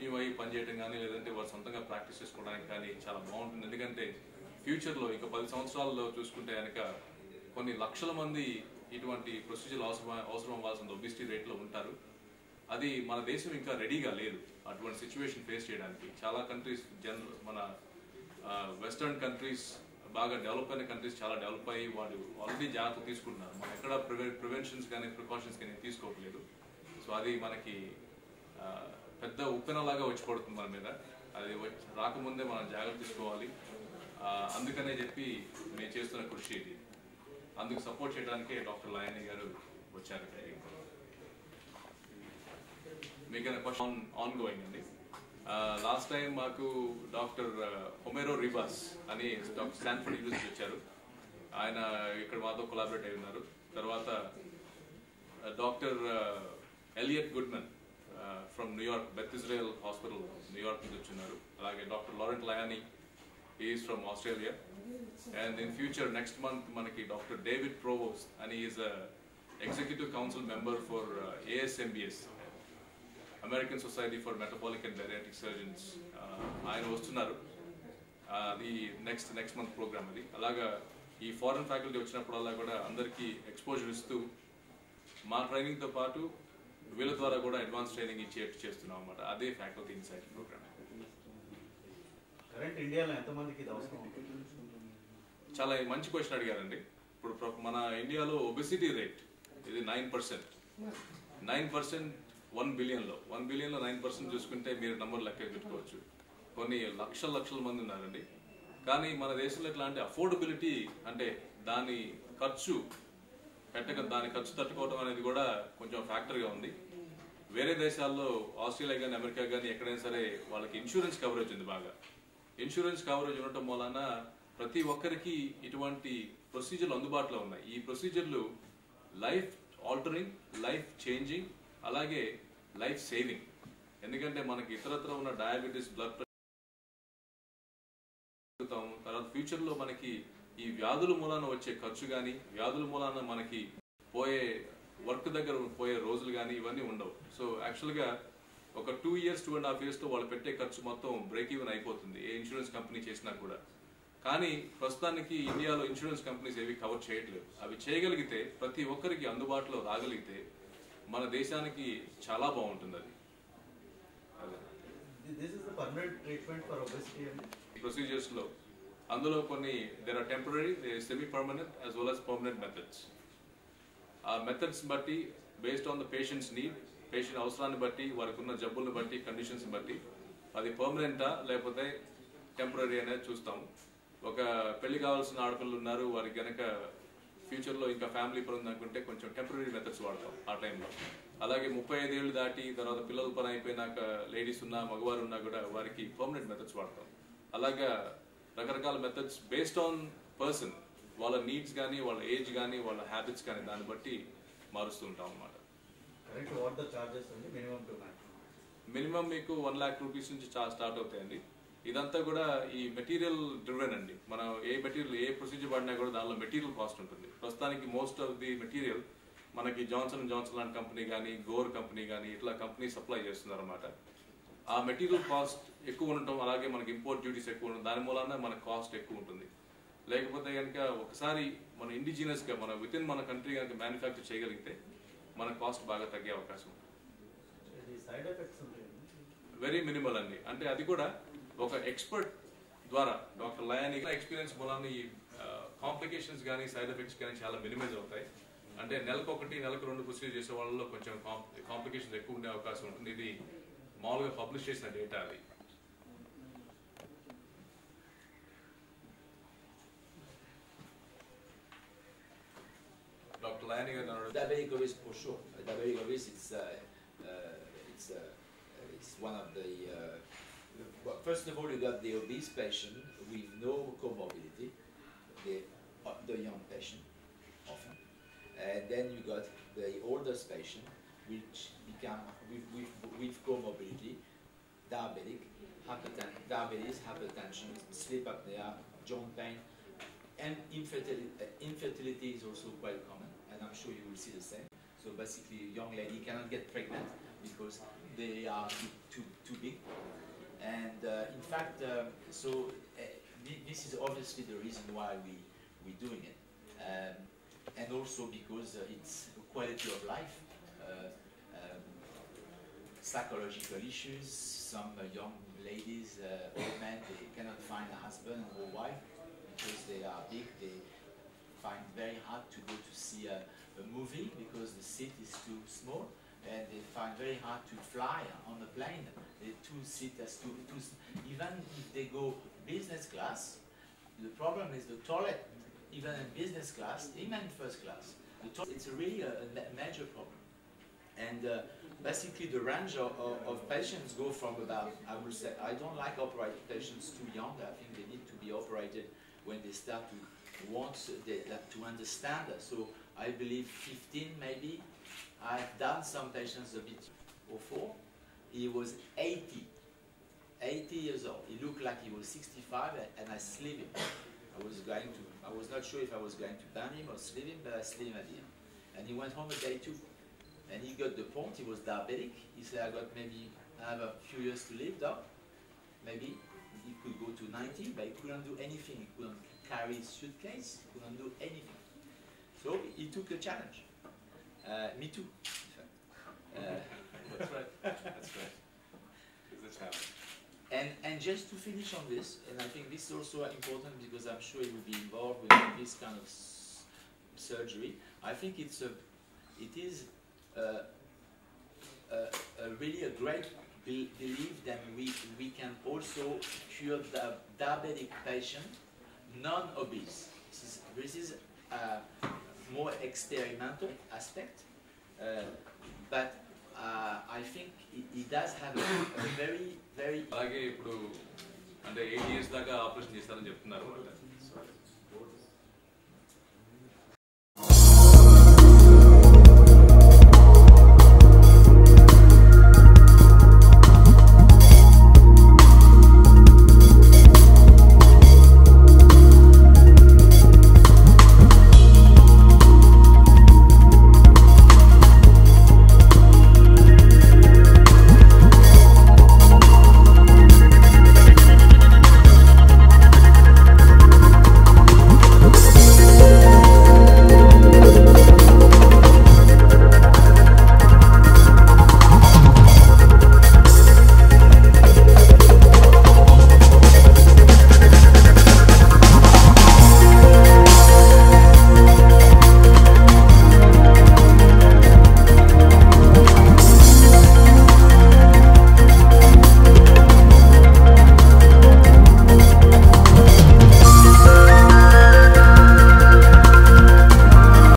Continue అయ్యి పనిచేయడం కానీ లేదంటే వారు సొంతంగా ప్రాక్టీస్ చేసుకోవడానికి కానీ చాలా బాగుంటుంది. ఎందుకంటే ఫ్యూచర్లో ఇంకా 10 సంవత్సరాల్లో చూసుకుంటే కనుక కొన్ని లక్షల మంది ఇటువంటి ప్రొసీజర్ అవసరం అవ్వాల్సిన ఒబిసిటీ రేట్లో ఉంటారు. అది మన దేశం ఇంకా రెడీగా లేదు అటువంటి సిచ్యువేషన్ ఫేస్ చేయడానికి. చాలా కంట్రీస్ మన వెస్టర్న్ కంట్రీస్ బాగా డెవలప్ అయిన కంట్రీస్ చాలా డెవలప్ అయ్యి వాళ్ళు ఆల్రెడీ జాగ్రత్తలు తీసుకుంటున్నారు. మనం ఎక్కడ ప్రివెన్షన్స్ కానీ ప్రికాషన్స్ కానీ తీసుకోవట్లేదు. సో అది మనకి పెద్ద ఉప్పెనలాగా వచ్చి పడుతుంది మన మీద. అది రాకముందే మనం జాగ్రత్త తీసుకోవాలి. అందుకనే చెప్పి మేము చేస్తున్న కృషి ఇది. అందుకు సపోర్ట్ చేయడానికే డాక్టర్ లయానీ గారు వచ్చారు. మీకు క్వశ్చన్ ఆన్ గోయింగ్ అండి. లాస్ట్ టైం మాకు డాక్టర్ హొమెరో రిబాస్ అని డాక్టర్ స్టాన్ఫర్డ్ యూనివర్సిటీ వచ్చారు. ఆయన ఇక్కడ మాతో కొలాబరేట్ అయి ఉన్నారు. తర్వాత doctor Elliot Goodman from New York Beth Israel hospital New York నుంచి వచ్చున్నారు. అలాగే doctor Laurent Layani is from Australia. And in future, next month, manaki Dr. David Provost, and he is a Executive Council member for ASMBS, American Society for Metabolic and Bariatric Surgeons. ఆయన వస్తున్నారు the next month program అది. అలాగా ఈ foreign faculty వచ్చినప్పుడల్లా కూడా అందరికీ exposure ఇస్తూ మా ట్రైనింగ్తో పాటు వీళ్ళ ద్వారా కూడా అడ్వాన్స్ ట్రైనింగ్ ఇచ్చేట్టు చేస్తున్నాం అన్నమాట. అదే ఫ్యాకల్టీ ఇన్సైట్ ప్రోగ్రామ్. కరెంట్ ఇండియాలో ఎంతమందికి ఇది అవసరం? చాలా మంచి క్వశ్చన్ అడిగారండి. ఇప్పుడు మన ఇండియాలో ఒబెసిటీ రేట్ ఇది 9%. 9% 1 బిలియన్లో 9% చూసుకుంటే మీరు నంబర్ లెక్క పెట్టుకోవచ్చు. కొన్ని లక్షల మంది ఉన్నారండి. కానీ మన దేశంలో ఎట్లా అంటే అఫోర్డబిలిటీ అంటే దాని ఖర్చు తట్టుకోవడం అనేది కూడా కొంచెం ఫ్యాక్టర్గా ఉంది. వేరే దేశాల్లో ఆస్ట్రేలియా కానీ అమెరికా కానీ ఎక్కడైనా సరే వాళ్ళకి ఇన్సూరెన్స్ కవరేజ్ ఉంది. బాగా ఇన్సూరెన్స్ కవరేజ్ ఉండటం వలన ప్రతి ఒక్కరికి ఇటువంటి ప్రొసీజర్లు అందుబాటులో ఉన్నాయి. ఈ ప్రొసీజర్లు లైఫ్ ఆల్టరింగ్, లైఫ్ చేంజింగ్, అలాగే లైఫ్ సేవింగ్. ఎందుకంటే మనకి ఇతరత్ర ఉన్న డయాబెటీస్, బ్లడ్ ప్రెషర్, తర్వాత ఫ్యూచర్లో మనకి ఈ వ్యాధుల మూలాన వచ్చే ఖర్చు కానీ వ్యాధుల మూలాన మనకి పోయే వర్క్ దగ్గర పోయే రోజులు కానీ ఇవన్నీ ఉండవు. సో యాక్చువల్గా ఒక 2 years 2.5 yearsతో వాళ్ళు పెట్టే ఖర్చు మొత్తం బ్రేక్ ఈవెన్ అయిపోతుంది ఏ ఇన్సూరెన్స్ కంపెనీ చేసినా కూడా. కానీ ప్రస్తుతానికి ఇండియాలో ఇన్సూరెన్స్ కంపెనీస్ ఏవి కవర్ చేయట్లేదు. అవి చేయగలిగితే ప్రతి ఒక్కరికి అందుబాటులో రాగలిగితే మన దేశానికి చాలా బాగుంటుంది. అది ప్రొసీజర్స్ లో అందులో కొన్ని there are temporary, semi permanent as well as permanent methods. ఆ మెథడ్స్ బట్టి based on the patients need, patient అవసరాన్ని బట్టి, వారికి ఉన్న జబ్బులను బట్టి, కండిషన్స్ బట్టి అది పర్మనెంటా లేకపోతే టెంపరరీ అనేది చూస్తాము. ఒక పెళ్లి కావాల్సిన ఆడపిల్లలు ఉన్నారు, వారికి గనక ఫ్యూచర్లో ఇంకా ఫ్యామిలీ పని ఉందనుకుంటే కొంచెం టెంపరరీ మెథడ్స్ వాడతాం ఆ టైంలో. అలాగే 35 ఏళ్ళు దాటి తర్వాత పిల్లల పని అయిపోయినాక లేడీస్ ఉన్నా మగవారు ఉన్నా కూడా వారికి పర్మనెంట్ మెథడ్స్ వాడతాం. అలాగా రకరకాల మెథడ్స్ బేస్డ్ ఆన్ పర్సన్, వాళ్ళ నీడ్స్ కానీ, వాళ్ళ ఏజ్ కానీ, వాళ్ళ హ్యాబిట్స్ కానీ దాన్ని బట్టి మారుస్తూ ఉంటాం అన్నమాట. మినిమం మీకు 1 lakh రూపీస్ నుంచి స్టార్ట్ అవుతాయండి. ఇదంతా కూడా ఈ మెటీరియల్ డ్రివెన్ అండి. మనం ఏ మెటీరియల్ ఏ ప్రొసీజర్ పడినా కూడా దానిలో మెటీరియల్ కాస్ట్ ఉంటుంది. ప్రస్తుతానికి మోస్ట్ ఆఫ్ ది మెటీరియల్ మనకి జాన్సన్ లాంటి కంపెనీ కానీ, గోర్ కంపెనీ కానీ ఇట్లా కంపెనీ సప్లై చేస్తున్నారు అన్నమాట. ఆ మెటీరియల్ కాస్ట్ ఎక్కువ ఉండటం, అలాగే మనకి ఇంపోర్ట్ డ్యూటీస్ ఎక్కువ ఉండడం, దాని మూలాన మన కాస్ట్ ఎక్కువ ఉంటుంది. లేకపోతే కనుక ఒకసారి మన ఇండిజినస్గా మన విత్ ఇన్ మన కంట్రీ కనుక మ్యానుఫ్యాక్చర్ చేయగలిగితే మన కాస్ట్ బాగా తగ్గే అవకాశం ఉంటుంది. వెరీ మినిమల్ అండి. అంటే అది కూడా ఒక ఎక్స్పర్ట్ ద్వారా డాక్టర్ లయానీ ఎక్స్పీరియన్స్ మూలాన ఈ కాంప్లికేషన్స్ కానీ సైడ్ ఎఫెక్ట్స్ కానీ చాలా మినిమైజ్ అవుతాయి. అంటే నెలకు 2 ప్రొసీజర్ చేసే వాళ్ళలో కొంచెం కాంప్లికేషన్స్ ఎక్కువ ఉండే అవకాశం ఉంటుంది. ఇది మామూలుగా పబ్లిష్ చేసిన డేటా అది. Dr. Lani, diabetic obese for sure. Diabetic obese, it's one of the. Well, first of all, you got the obese patient with no comorbidity, the young patient, often, and then you got the oldest patient, which become with comorbidity, diabetes, hypertension, sleep apnea, joint pain. And infertility is also quite common, and I'm sure you will see the same. So basically, a young lady cannot get pregnant because they are too big, this is obviously the reason why we're doing it, and also because it's quality of life, psychological issues. Some young ladies, old men, they cannot find a husband or wife because they are big. They find it very hard to go to see a movie because the seat is too small, and they find very hard to fly on a plane. The two-seaters, even if they go business class, the problem is the toilet, even in business class, even in first class. It's really a major problem. And basically the range of patients go from about, I would say, I don't like operating patients too young. I think they need to be operated when they start to want to understand. So I believe 15 maybe. I've done some patients a bit before. He was 80 years old. He looked like he was 65, and I sleeved him. I was not sure if I was going to ban him or sleeve him, but I sleeved him at the end. And he went home a day too. And he got the point, he was diabetic. He said, I have a few years to live, doc. Maybe he could go to 90, but he couldn't do anything. He couldn't carry his suitcase, he couldn't do anything. So he took a challenge. Me too, in fact. That's right. That's right. It's a challenge. And just to finish on this, and I think this is also important because I'm sure he will be involved with this kind of surgery. I think it is really a great belief that we can also cure the diabetic patient, non-obese. This is a more experimental aspect, but I think it does have a very అలాగే ఇప్పుడు అంటే 8 years దాకా operation చేస్తారని చెప్తున్నారు.